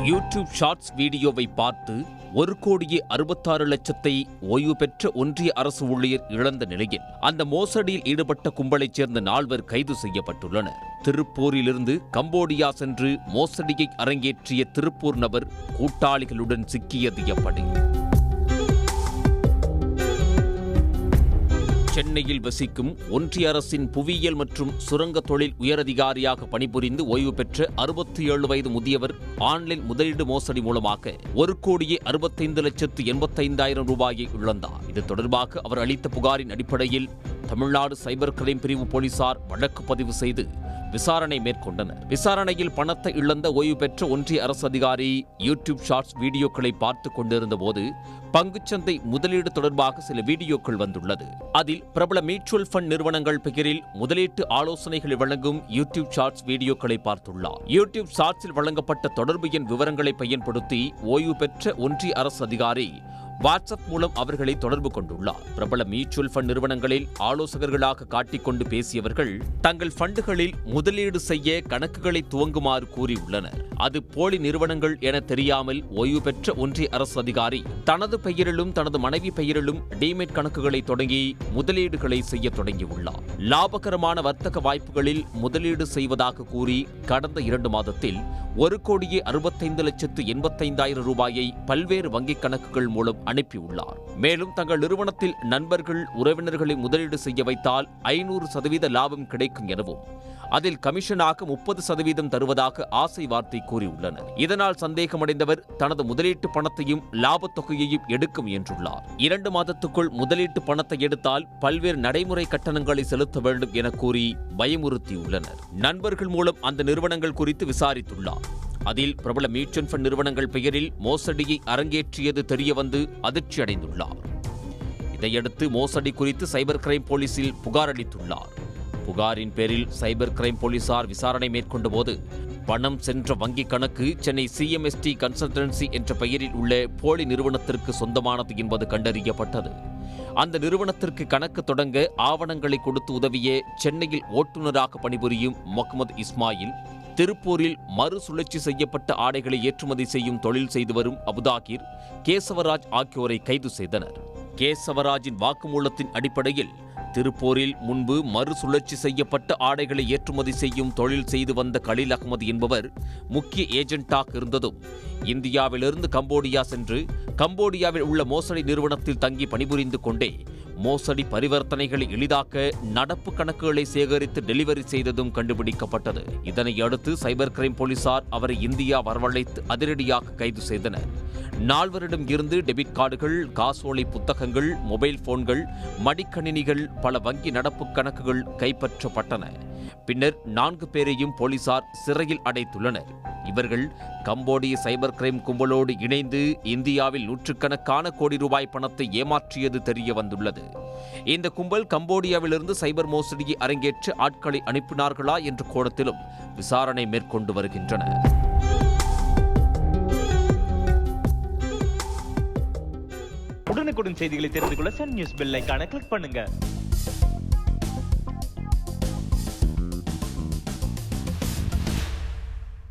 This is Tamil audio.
யூடியூப் ஷார்ட்ஸ் வீடியோவை பார்த்து 1,66,00,000 ஓய்வு பெற்ற ஒன்றிய அரசு ஊழியர் இழந்த நிலையில் அந்த மோசடியில் ஈடுபட்ட கும்பலைச் சேர்ந்த 4 கைது செய்யப்பட்டுள்ளனர். திருப்பூரிலிருந்து கம்போடியா சென்று மோசடியை அரங்கேற்றிய திருப்பூர் நபர் கூட்டாளிகளுடன் சிக்கியது எப்படி? சென்னையில் வசிக்கும் ஒன்றிய அரசின் புவியியல் மற்றும் சுரங்க தொழில் உயரதிகாரியாக பணிபுரிந்து ஓய்வு பெற்ற 67 வயது முதியவர் ஆன்லைன் முதலீடு மோசடி மூலமாக 1,65,85,000 ரூபாயை இழந்தார். இது தொடர்பாக அவர் அளித்த புகாரின் அடிப்படையில் தமிழ்நாடு சைபர் கிரைம் பிரிவு போலீசார் வழக்கு பதிவு செய்து விசாரணை மேற்கொண்டனர். விசாரணையில் பணத்தை இழந்த ஓய்வு பெற்ற ஒன்றிய அரசு அதிகாரி யூடியூப் ஷார்ட்ஸ் வீடியோக்களை பார்த்துக் கொண்டிருந்த போது பங்குச்சந்தை முதலீடு தொடர்பாக சில வீடியோக்கள் வந்துள்ளது. அதில் பிரபல மியூச்சுவல் ஃபண்ட் நிறுவனங்கள் பெயரில் முதலீட்டு ஆலோசனைகளை வழங்கும் யூடியூப் ஷார்ட்ஸ் வீடியோக்களை பார்த்துள்ளார். யூடியூப் ஷார்ட்ஸில் வழங்கப்பட்ட தொடர்பு எண் விவரங்களை பயன்படுத்தி ஓய்வு பெற்ற ஒன்றிய அரசு அதிகாரி வாட்ஸ்அப் மூலம் அவர்களை தொடர்பு கொண்டுள்ளார். பிரபல மியூச்சுவல் ஃபண்ட் நிறுவனங்களில் ஆலோசகர்களாக காட்டிக்கொண்டு பேசியவர்கள் தங்கள் ஃபண்டுகளில் முதலீடு செய்ய கணக்குகளை துவங்குமாறு கூறியுள்ளனர். அது போலி நிறுவனங்கள் என தெரியாமல் ஓய்வு பெற்ற ஒன்றிய அரசு அதிகாரி தனது பெயரிலும் தனது மனைவி பெயரிலும் டீமேட் கணக்குகளை தொடங்கி முதலீடுகளை செய்ய தொடங்கியுள்ளார். லாபகரமான வர்த்தக வாய்ப்புகளில் முதலீடு செய்வதாக கூறி கடந்த 2 மாதத்தில் 1,65,85,000 ரூபாயை பல்வேறு வங்கிக் கணக்குகள் மூலம் அனுப்பியுள்ளார். மேலும் தங்கள் நிறுவனத்தில் நண்பர்கள் உறவினர்களை முதலீடு செய்ய வைத்தால் 500% லாபம் கிடைக்கும் எனவும் அதில் கமிஷனாக 30% தருவதாக ஆசை வார்த்தை கூறியுள்ளனர். இதனால் சந்தேகமடைந்தவர் தனது முதலீட்டு பணத்தையும் லாபத் தொகையையும் எடுக்க முயன்றுள்ளார். 2 மாதத்துக்குள் முதலீட்டு பணத்தை எடுத்தால் பல்வேறு நடைமுறை கட்டணங்களை செலுத்த வேண்டும் என கூறி பயமுறுத்தியுள்ளனர். நண்பர்கள் மூலம் அந்த நிறுவனங்கள் குறித்து விசாரித்துள்ளார். அதில் பிரபல மியூச்சுவல் ஃபண்ட் நிறுவனங்கள் பெயரில் மோசடியை அரங்கேற்றியது தெரியவந்து அதிர்ச்சியடைந்துள்ளார். இதையடுத்து மோசடி குறித்து சைபர் கிரைம் போலீசில் புகார் அளித்துள்ளார். புகாரின் பேரில் சைபர் கிரைம் போலீசார் விசாரணை மேற்கொண்ட போது பணம் சென்ற வங்கிக் கணக்கு சென்னை CMST கன்சல்டன்சி என்ற பெயரில் உள்ள போலி நிறுவனத்திற்கு சொந்தமானது என்பது கண்டறியப்பட்டது. அந்த நிறுவனத்திற்கு கணக்கு தொடங்க ஆவணங்களை கொடுத்து உதவிய சென்னையில் ஓட்டுநராக பணிபுரியும் முகமது இஸ்மாயில், திருப்பூரில் மறுசுழற்சி செய்யப்பட்ட ஆடைகளை ஏற்றுமதி செய்யும் தொழில் செய்து வரும் அபுதாகிர், கேசவராஜ் ஆகியோரை கைது செய்தனர். கேசவராஜின் வாக்குமூலத்தின் அடிப்படையில் திருப்பூரில் முன்பு மறுசுழற்சி செய்யப்பட்ட ஆடைகளை ஏற்றுமதி செய்யும் தொழில் செய்து வந்த கலீல் அகமது என்பவர் முக்கிய ஏஜென்ட்டாக இருந்ததும் இந்தியாவிலிருந்து கம்போடியா சென்று கம்போடியாவில் உள்ள மோசடி நிறுவனத்தில் தங்கி பணிபுரிந்து கொண்டே மோசடி பரிவர்த்தனைகளை எளிதாக்க நடப்பு கணக்குகளை சேகரித்து டெலிவரி செய்ததும் கண்டுபிடிக்கப்பட்டது. இதனை அடுத்து சைபர் கிரைம் போலீசார் அவரை இந்தியா வரவழைத்து அதிரடியாக கைது செய்தனர். 4 இருந்து டெபிட் கார்டுகள், காசோலை புத்தகங்கள், மொபைல் போன்கள், மடிக்கணினிகள், பல வங்கி நடப்பு கணக்குகள் கைப்பற்றப்பட்டன. பின்னர் 4 பேரையும் போலீசார் சிறையில் அடைத்துள்ளனர். இவர்கள் கம்போடிய சைபர் கிரைம் கும்பலோடு இணைந்து இந்தியாவில் நூற்றுக்கணக்கான கோடி ரூபாய் பணத்தை ஏமாற்றியது தெரிய வந்துள்ளது. இந்த கும்பல் கம்போடியாவிலிருந்து சைபர் மோசடியை அரங்கேற்ற ஆட்களை அனுப்பினார்களா என்ற கோணத்திலும் விசாரணை மேற்கொண்டு வருகின்றனர். உடனுக்குடன் செய்திகளை தெரிந்து கொள்ள சன் நியூஸ் பெல் ஐகானை கிளிக் பண்ணுங்க.